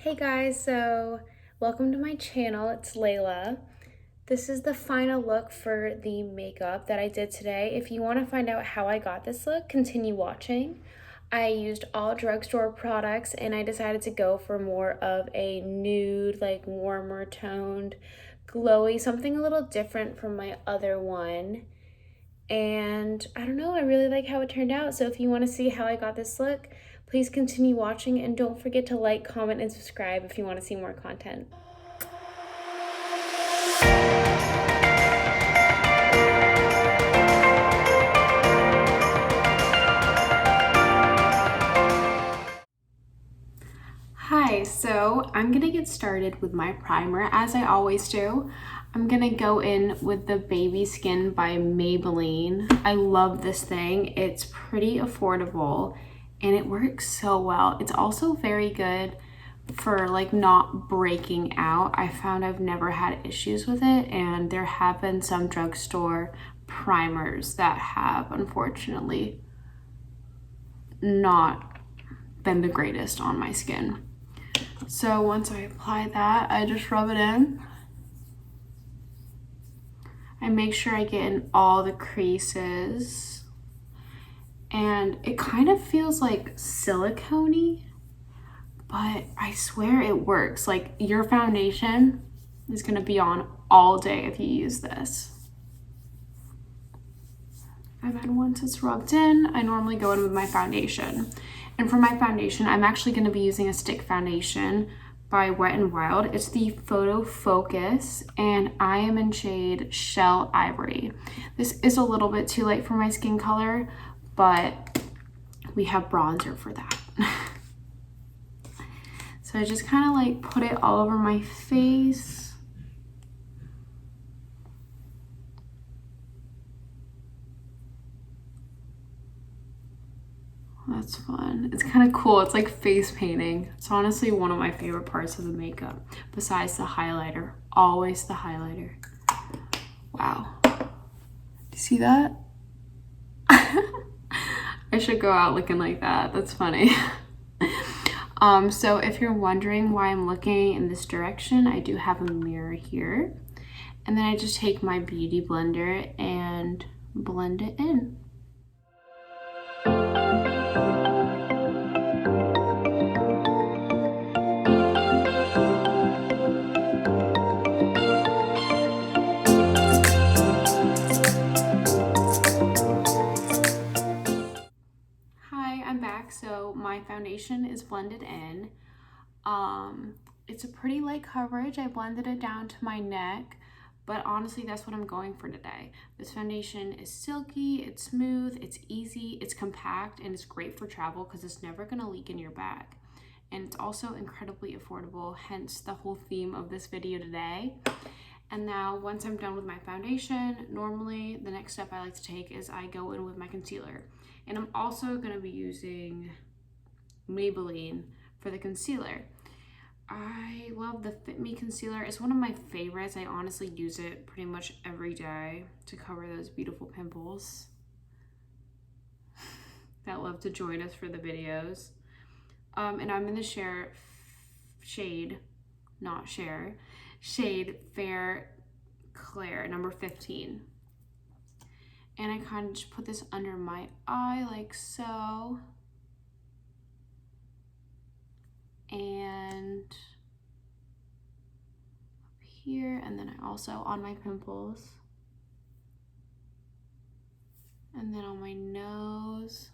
Hey guys, so welcome to my channel. It's Layla. This is the final look for the makeup that I did today. If you want to find out how I got this look, continue watching. I used all drugstore products and I decided to go for more of a nude, like warmer toned, glowy, something a little different from my other one. And I don't know, I really like how it turned out. So if you want to see how I got this look, please continue watching and don't forget to like, comment, and subscribe if you want to see more content. Hi, so I'm gonna get started with my primer as I always do. I'm gonna go in with the Baby Skin by Maybelline. I love this thing. It's pretty affordable and it works so well. It's also very good for like not breaking out. I found I've never had issues with it, and there have been some drugstore primers that have unfortunately not been the greatest on my skin. So once I apply that, I just rub it in. I make sure I get in all the creases. And it kind of feels like silicone-y, but I swear it works. Like, your foundation is gonna be on all day if you use this. And then once it's rubbed in, I normally go in with my foundation. And for my foundation, I'm actually gonna be using a stick foundation by Wet n Wild. It's the Photofocus, and I am in shade Shell Ivory. This is a little bit too light for my skin color, but we have bronzer for that. So I just kind of like put it all over my face. That's fun. It's kind of cool. It's like face painting. It's honestly one of my favorite parts of the makeup, besides the highlighter. Always the highlighter. Wow. Do you see that? I should go out looking like that. That's funny. So if you're wondering why I'm looking in this direction, I do have a mirror here. And then I just take my beauty blender and blend it in. So my foundation is blended in. It's a pretty light coverage. I blended it down to my neck, but honestly, that's what I'm going for today. This foundation is silky, it's smooth, it's easy, it's compact, and it's great for travel because it's never gonna leak in your bag. And it's also incredibly affordable, hence the whole theme of this video today. And now once I'm done with my foundation, normally the next step I like to take is I go in with my concealer. And I'm also gonna be using Maybelline for the concealer. I love the FITme concealer. It's one of my favorites. I honestly use it pretty much every day to cover those beautiful pimples that love to join us for the videos. And I'm in the shade Fair Claire, number 15. And I kind of just put this under my eye like so. And up here, and then I also on my pimples. And then on my nose,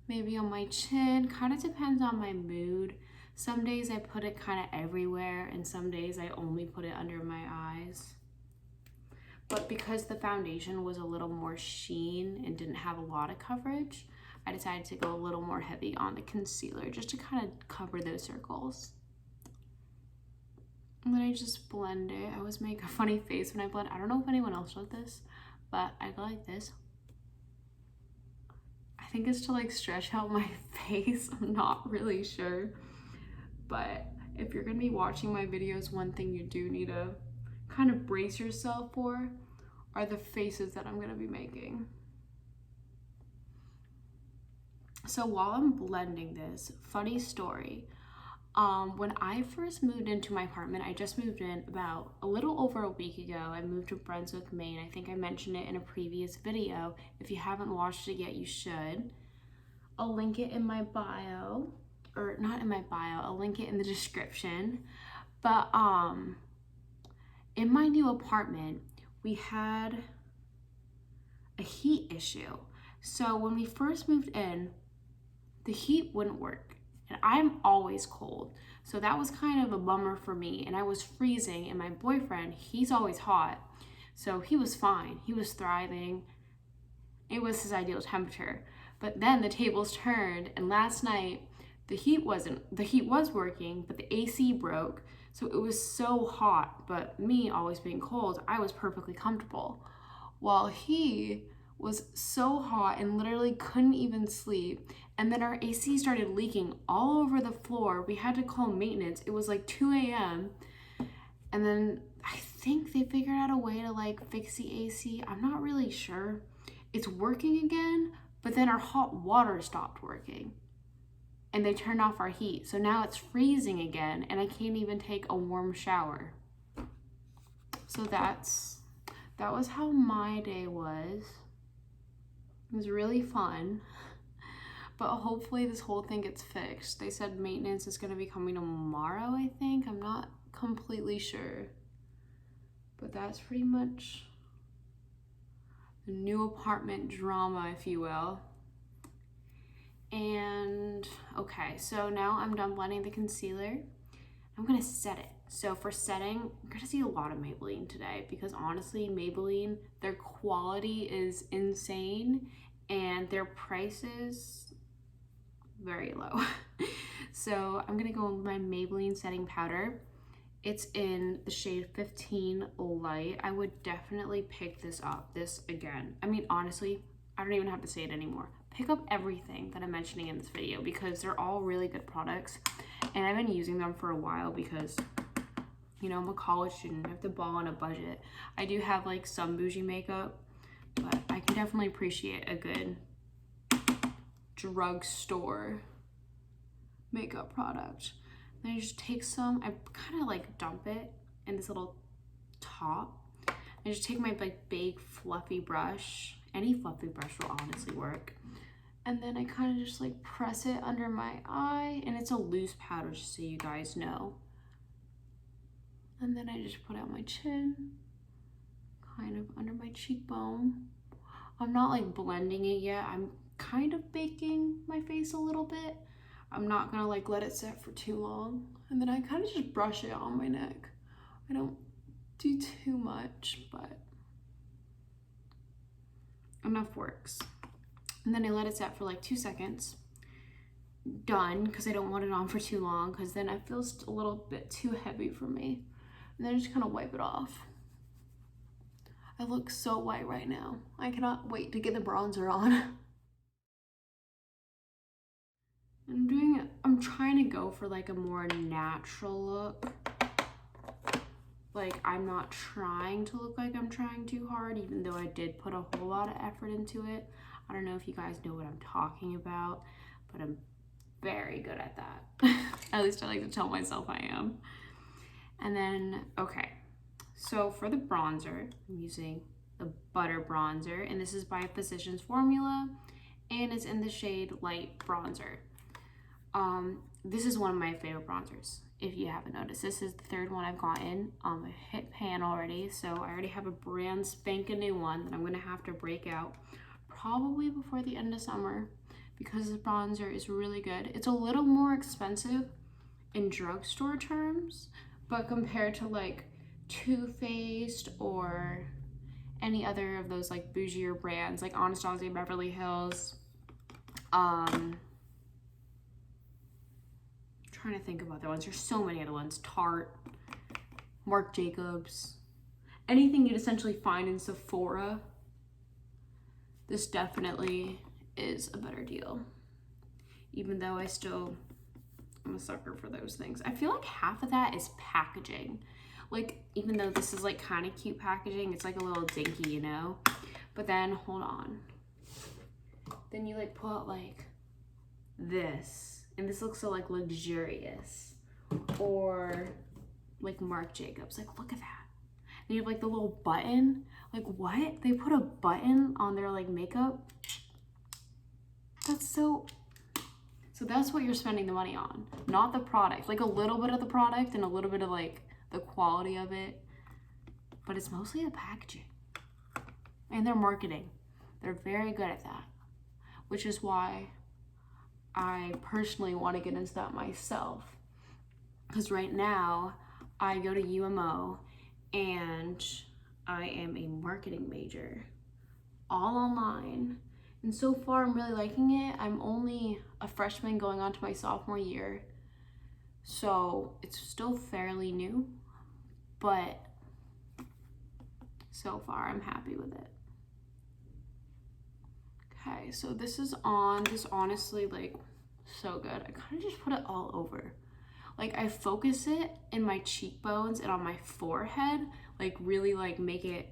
maybe on my chin, kind of depends on my mood. Some days I put it kind of everywhere, and some days I only put it under my eyes. But because the foundation was a little more sheen and didn't have a lot of coverage, I decided to go a little more heavy on the concealer just to kind of cover those circles. And then I just blend it. I always make a funny face when I blend. I don't know if anyone else does this, but I go like this. I think it's to like stretch out my face. I'm not really sure. But if you're gonna be watching my videos, one thing you do need to kind of brace yourself for are the faces that I'm gonna be making. So while I'm blending this, funny story, When I first moved into my apartment, I just moved in about a little over a week ago. I moved to Brunswick, Maine. I think I mentioned it in a previous video. If you haven't watched it yet, you should. I'll link it in my bio, or not in my bio, I'll link it in the description. But in my new apartment, we had a heat issue. So when we first moved in, the heat wouldn't work. And I'm always cold. So that was kind of a bummer for me. And I was freezing, and my boyfriend, he's always hot. So he was fine. He was thriving. It was his ideal temperature. But then the tables turned, and last night the heat was working, but the AC broke. So it was so hot, but me always being cold, I was perfectly comfortable. While he was so hot and literally couldn't even sleep. And then our AC started leaking all over the floor. We had to call maintenance. It was like 2 a.m. And then I think they figured out a way to like fix the AC. I'm not really sure. It's working again, but then our hot water stopped working. And they turned off our heat. So now it's freezing again, and I can't even take a warm shower. So that was how my day was. It was really fun, but hopefully this whole thing gets fixed. They said maintenance is gonna be coming tomorrow, I think. I'm not completely sure, but that's pretty much the new apartment drama, if you will. And okay, so now I'm done blending the concealer. I'm gonna set it. So for setting, I'm gonna see a lot of Maybelline today because honestly, Maybelline, their quality is insane and their prices very low. So I'm gonna go with my Maybelline setting powder. It's in the shade 15 Light. I would definitely pick this up, this again. I mean, honestly, I don't even have to say it anymore. Pick up everything that I'm mentioning in this video because they're all really good products. And I've been using them for a while because, you know, I'm a college student. I have to ball on a budget. I do have like some bougie makeup, but I can definitely appreciate a good drugstore makeup product. Then I just take some, I kind of like dump it in this little top. I just take my like big fluffy brush. Any fluffy brush will honestly work. And then I kind of just like press it under my eye, and it's a loose powder just so you guys know. And then I just put out my chin, kind of under my cheekbone. I'm not like blending it yet. I'm kind of baking my face a little bit. I'm not gonna like let it set for too long. And then I kind of just brush it on my neck. I don't do too much, but enough works. And then I let it set for like 2 seconds. Done, because I don't want it on for too long, because then it feels a little bit too heavy for me. And then I just kind of wipe it off. I look so white right now. I cannot wait to get the bronzer on. I'm trying to go for like a more natural look. Like, I'm not trying to look like I'm trying too hard, even though I did put a whole lot of effort into it. I don't know if you guys know what I'm talking about, but I'm very good at that. At least I like to tell myself I am. And then, okay, so for the bronzer, I'm using the Butter Bronzer, and this is by Physicians Formula, and it's in the shade Light Bronzer. This is one of my favorite bronzers. If you haven't noticed, this is the third one I've gotten. I hit pan already, so I already have a brand spanking new one that I'm gonna have to break out probably before the end of summer because this bronzer is really good. It's a little more expensive in drugstore terms, but compared to like Too Faced or any other of those like bougier brands like Anastasia Beverly Hills, trying to think of other ones. There's so many other ones. Tarte, Marc Jacobs, anything you'd essentially find in Sephora. This definitely is a better deal. Even though I'm a sucker for those things. I feel like half of that is packaging. Like, even though this is like kind of cute packaging, it's like a little dinky, you know? But then, hold on. Then you like pull out like this. And this looks so like luxurious. or like Marc Jacobs. Like, look at that. And you have like the little button. Like, what? They put a button on their like makeup? That's so that's what you're spending the money on, not the product. Like a little bit of the product and a little bit of like the quality of it, but it's mostly the packaging and their marketing. They're very good at that, which is why I personally want to get into that myself. Because right now I go to UMO and I am a marketing major, all online. And so far, I'm really liking it. I'm only a freshman going on to my sophomore year, so it's still fairly new, but so far, I'm happy with it. Okay, so this is on. This honestly, like, so good. I kind of just put it all over. Like, I focus it in my cheekbones and on my forehead, like, really, like, make it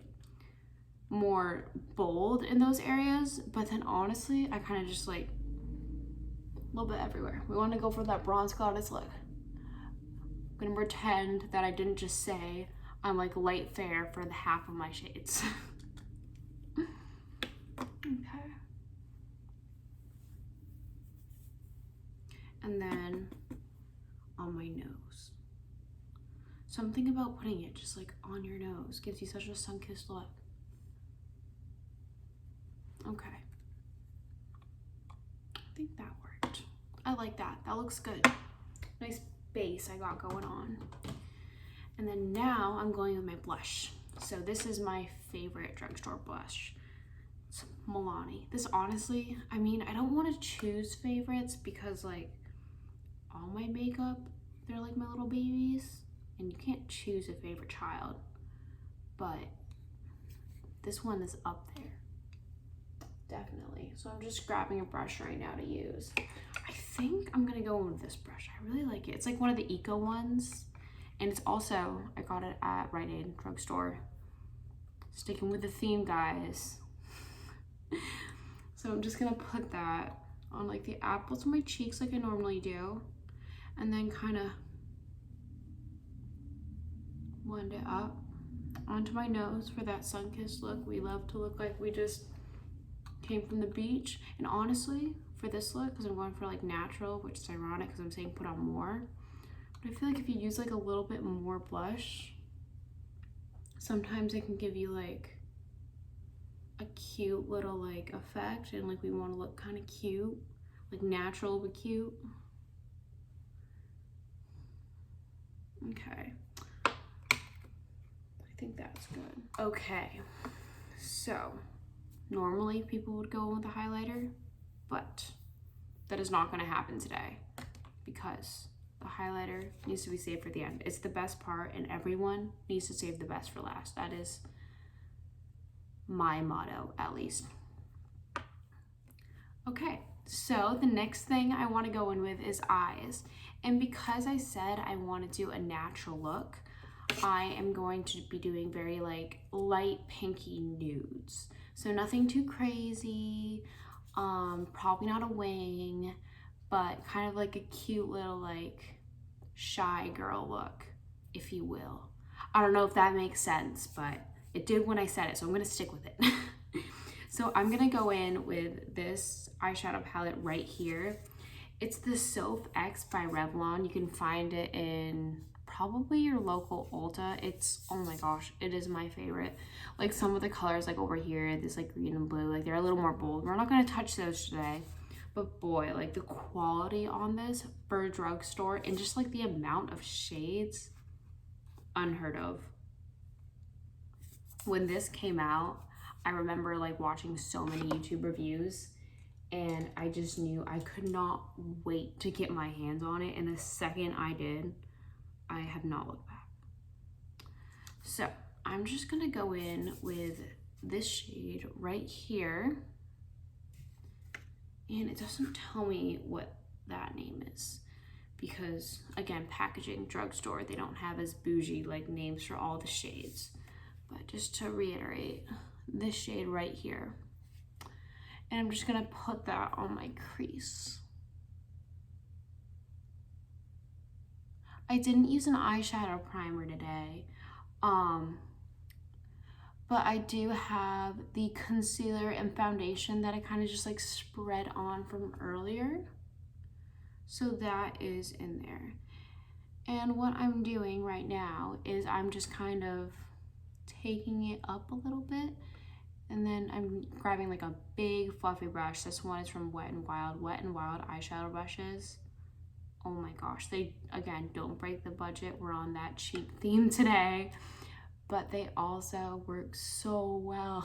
more bold in those areas, but then honestly I kind of just like a little bit everywhere. We want to go for that bronze goddess look. I'm gonna pretend that I didn't just say I'm like light fair for the half of my shades. Okay, and then on my nose, something about putting it just like on your nose gives you such a sun-kissed look. Okay, I think that worked. I like that. That looks good. Nice base I got going on. And then now I'm going with my blush. So this is my favorite drugstore blush. It's Milani. This honestly, I mean, I don't want to choose favorites because like all my makeup, they're like my little babies and you can't choose a favorite child. But this one is up there. Definitely. So I'm just grabbing a brush right now to use. I think I'm gonna go with this brush. I really like it. It's like one of the eco ones. And it's also, I got it at Rite Aid drugstore. Sticking with the theme, guys. So I'm just gonna put that on like the apples of my cheeks like I normally do. And then kind of blend it up onto my nose for that sun-kissed look. We love to look like we just came from the beach. And honestly, for this look, because I'm going for like natural, which is ironic because I'm saying put on more, but I feel like if you use like a little bit more blush, sometimes it can give you like a cute little like effect, and like we want to look kind of cute, like natural but cute. Okay, I think that's good. Okay, so normally people would go with a highlighter, but that is not going to happen today because the highlighter needs to be saved for the end. It's the best part and everyone needs to save the best for last. That is my motto, at least. Okay, so the next thing I want to go in with is eyes. And because I said I want to do a natural look, I am going to be doing very like light pinky nudes. So nothing too crazy, probably not a wing, but kind of like a cute little like shy girl look, if you will. I don't know if that makes sense, but it did when I said it, so I'm gonna stick with it. So I'm gonna go in with this eyeshadow palette right here. It's the Sophx by Revlon. You can find it in probably your local Ulta. It's, oh my gosh, it is my favorite. Like some of the colors like over here, this like green and blue, like they're a little more bold. We're not gonna touch those today, but boy, like the quality on this for a drugstore and just like the amount of shades, unheard of. When this came out, I remember like watching so many YouTube reviews and I just knew I could not wait to get my hands on it. And the second I did, I have not looked back. So I'm just gonna go in with this shade right here. And it doesn't tell me what that name is because again, packaging, drugstore, they don't have as bougie like names for all the shades. But just to reiterate, this shade right here. And I'm just gonna put that on my crease. I didn't use an eyeshadow primer today. But I do have the concealer and foundation that I kind of just like spread on from earlier. So that is in there. And what I'm doing right now is I'm just kind of taking it up a little bit, and then I'm grabbing like a big fluffy brush. This one is from Wet n Wild eyeshadow brushes. Oh my gosh, they, again, don't break the budget. We're on that cheap theme today, but they also work so well.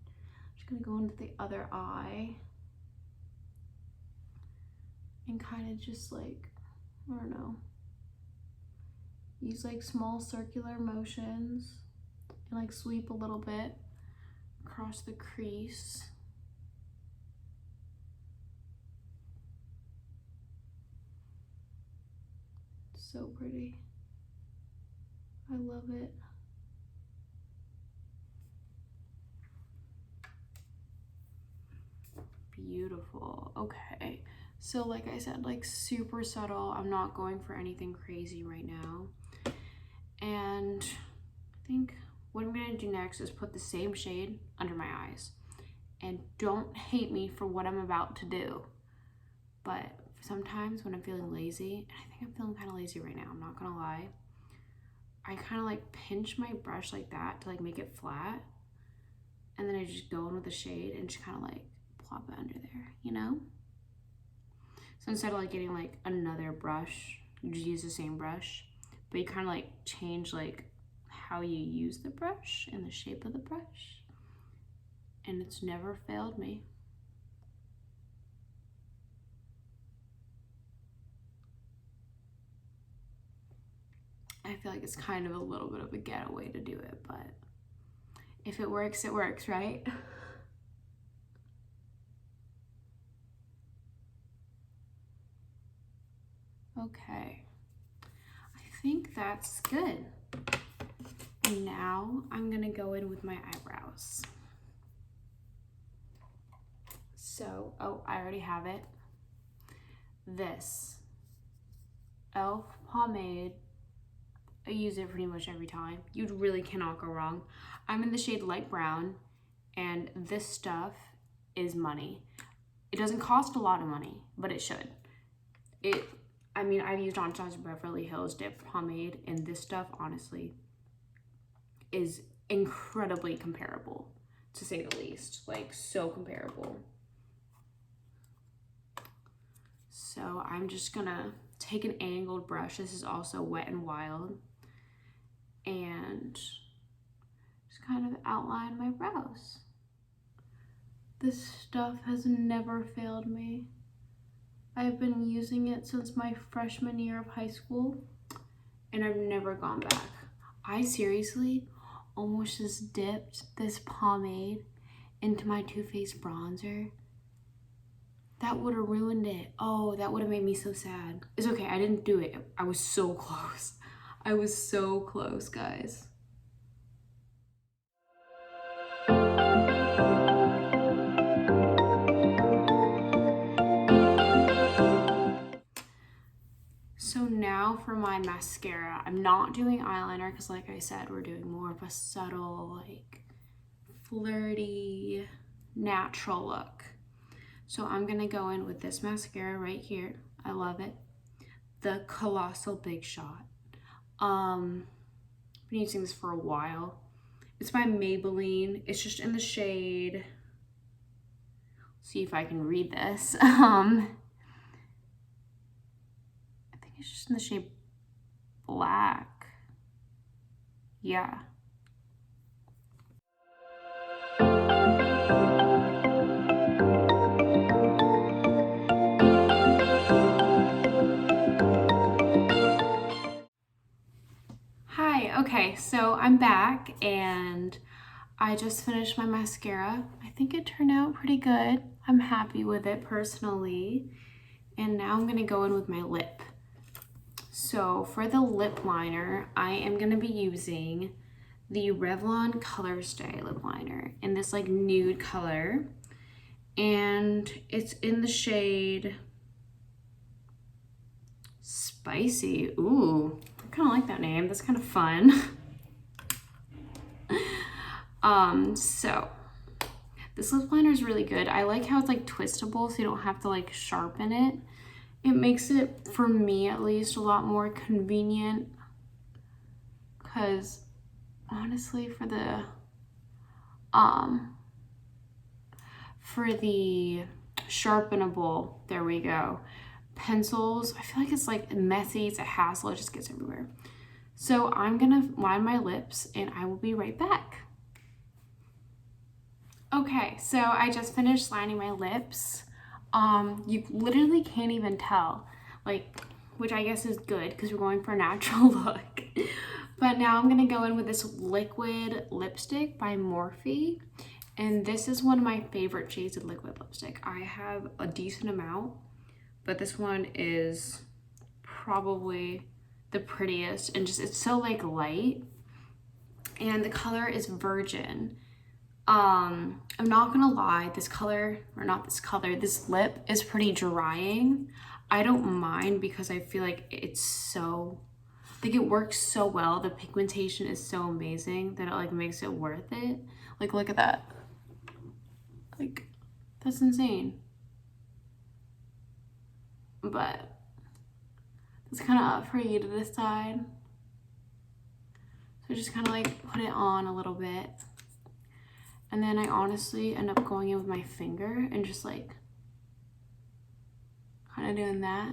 I'm just gonna go into the other eye and kind of just like, I don't know, use like small circular motions and like sweep a little bit across the crease. So pretty. I love it. Beautiful. Okay. So like I said, like super subtle. I'm not going for anything crazy right now. And I think what I'm gonna do next is put the same shade under my eyes. And don't hate me for what I'm about to do, but sometimes when I'm feeling lazy, and I think I'm feeling kind of lazy right now, I'm not gonna lie, I kind of like pinch my brush like that to like make it flat, and then I just go in with the shade and just kind of like plop it under there, you know? So instead of like getting like another brush, you just use the same brush, but you kind of like change like how you use the brush and the shape of the brush, and it's never failed me. I feel like it's kind of a little bit of a getaway to do it, but if it works, right? Okay, I think that's good. And now I'm gonna go in with my eyebrows. So, oh, I already have it. This e.l.f. pomade, I use it pretty much every time. You really cannot go wrong. I'm in the shade light brown, and this stuff is money. It doesn't cost a lot of money, but it should. I mean, I've used Anastasia Beverly Hills Dip Pomade, and this stuff, honestly, is incredibly comparable, to say the least. Like, so comparable. So I'm just gonna take an angled brush. This is also Wet n Wild, and just kind of outline my brows. This stuff has never failed me. I've been using it since my freshman year of high school, and I've never gone back. I seriously almost just dipped this pomade into my Too Faced bronzer. That would have ruined it. Oh, that would have made me so sad. It's okay, I didn't do it. I was so close. I was so close, guys. So now for my mascara. I'm not doing eyeliner because, like I said, we're doing more of a subtle, like flirty, natural look. So I'm gonna go in with this mascara right here. I love it. The Colossal Big Shot. I've been using this for a while. It's by Maybelline. It's just in the shade, see if I can read this. I think it's just in the shade Black. Yeah. Hi, okay, so I'm back and I just finished my mascara. I think it turned out pretty good. I'm happy with it personally. And now I'm gonna go in with my lip. So for the lip liner, I am gonna be using the Revlon Color Stay lip liner in this like nude color. And it's in the shade Spicy. Ooh, I kind of like that name. That's kind of fun. So this lip liner is really good. I like how it's like twistable, so you don't have to like sharpen it. It makes it, for me at least, a lot more convenient, because honestly for the sharpenable, there we go, pencils, I feel like it's like messy, it's a hassle, it just gets everywhere. So I'm gonna line my lips and I will be right back. Okay, so I just finished lining my lips. You literally can't even tell, like, which I guess is good because we're going for a natural look. But now I'm gonna go in with this liquid lipstick by Morphe. And this is one of my favorite shades of liquid lipstick. I have a decent amount, but this one is probably the prettiest, and just, it's so like light. And the color is Virgin. I'm not gonna lie, this color, or not this color, this lip is pretty drying. I don't mind because I feel like it's so, like it works so well. The pigmentation is so amazing that it like makes it worth it. Like look at that. Like that's insane. But it's kind of up for you to decide. So just kind of like put it on a little bit. And then I honestly end up going in with my finger and just like kind of doing that.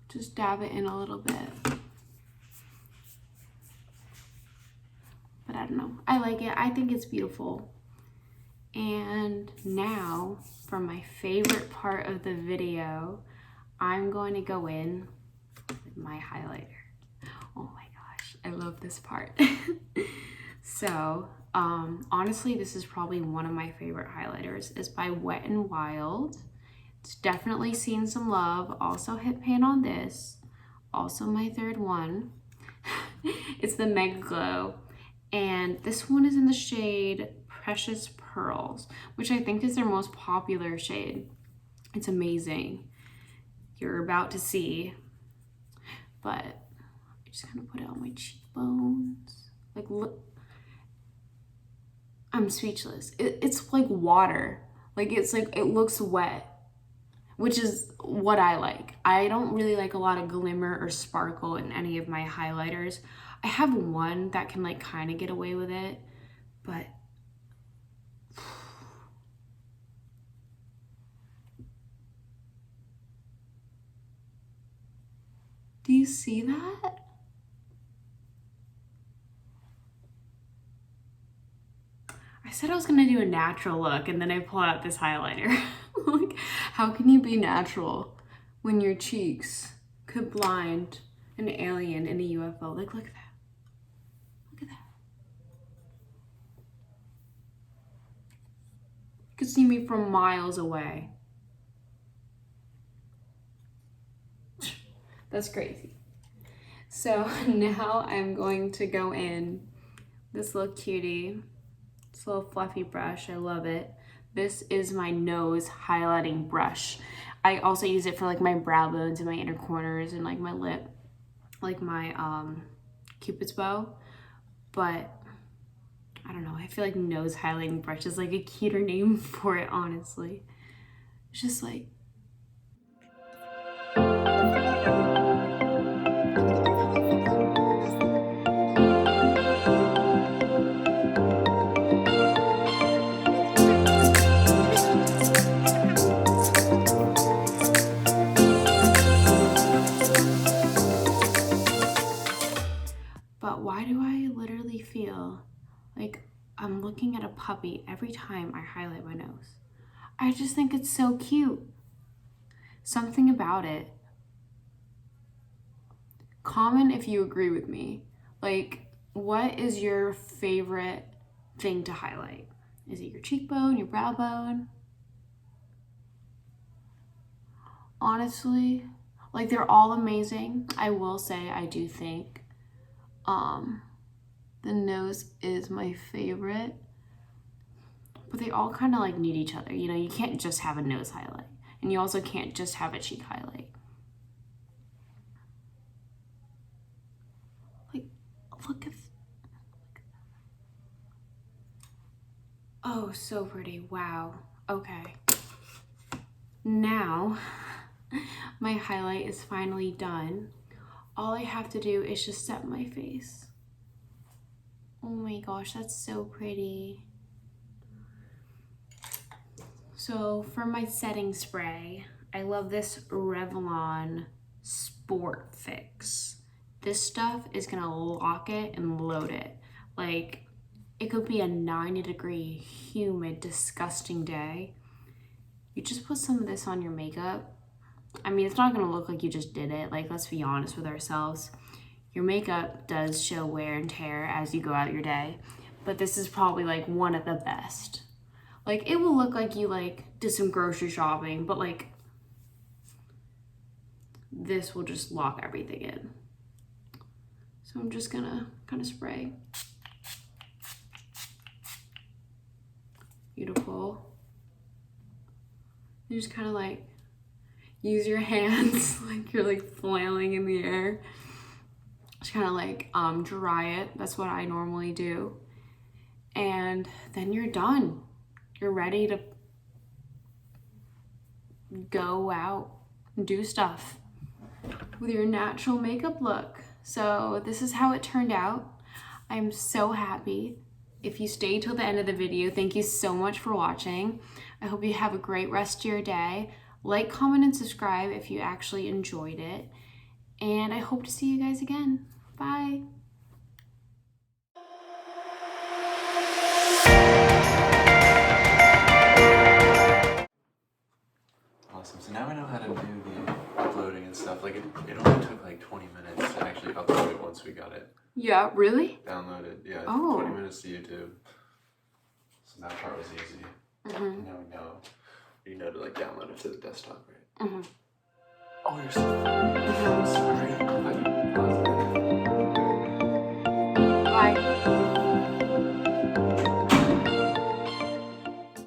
Just dab it in a little bit. But I don't know. I like it. I think it's beautiful. And now for my favorite part of the video, I'm going to go in with my highlighter. Oh my gosh, I love this part. So, honestly, this is probably one of my favorite highlighters. It's by Wet n Wild. It's definitely seen some love. Also hit pan on this. Also my third one. It's the Megaglo. And this one is in the shade Precious Pearls, which I think is their most popular shade. It's amazing. You're about to see. But I just kind of put it on my cheekbones. Like, look. I'm speechless. It's like water. Like, it's like, it looks wet, which is what I like. I don't really like a lot of glimmer or sparkle in any of my highlighters. I have one that can like kind of get away with it, but do you see that? I said I was gonna do a natural look and then I pull out this highlighter. Like, how can you be natural when your cheeks could blind an alien in a UFO? Like, look at that. Look at that. You could see me from miles away. That's crazy. So now I'm going to go in this little cutie. This little fluffy brush, I love it. This is my nose highlighting brush. I also use it for like my brow bones and my inner corners and like my lip, like my Cupid's bow. But I don't know, I feel like nose highlighting brush is like a cuter name for it, honestly. It's just like, but why do I literally feel like I'm looking at a puppy every time I highlight my nose? I just think it's so cute. Something about it. Comment if you agree with me. Like, what is your favorite thing to highlight? Is it your cheekbone, your brow bone? Honestly, like, they're all amazing. I will say I do think the nose is my favorite. but they all kind of like need each other. You know, you can't just have a nose highlight, and you also can't just have a cheek highlight. Like, look at oh, so pretty. Wow. Okay. Now, my highlight is finally done. All I have to do is just set my face. Oh my gosh, that's so pretty. So for my setting spray, I love this Revlon Sport Fix. This stuff is gonna lock it and load it. Like, it could be a 90-degree, humid, disgusting day. You just put some of this on your makeup. I mean, it's not gonna look like you just did it. Like, let's be honest with ourselves. Your makeup does show wear and tear as you go out your day, but this is probably like one of the best. Like, it will look like you like did some grocery shopping, but like this will just lock everything in. So I'm just gonna kind of spray. Beautiful. You just kind of like use your hands like you're like flailing in the air. Just kind of like dry it. That's what I normally do. And then you're done. You're ready to go out and do stuff with your natural makeup look. So this is how it turned out. I'm so happy. If you stayed till the end of the video, thank you so much for watching. I hope you have a great rest of your day. Like, comment, and subscribe if you actually enjoyed it. And I hope to see you guys again. Bye. Awesome. So now I know how to do the uploading and stuff. Like, it only took like 20 minutes to actually upload it once we got it. Yeah, really? Downloaded. Yeah, Oh. 20 minutes to YouTube. So that part was easy. Mm-hmm. Now we know to like download it to the desktop, right? Mm-hmm. Oh, you're so sorry.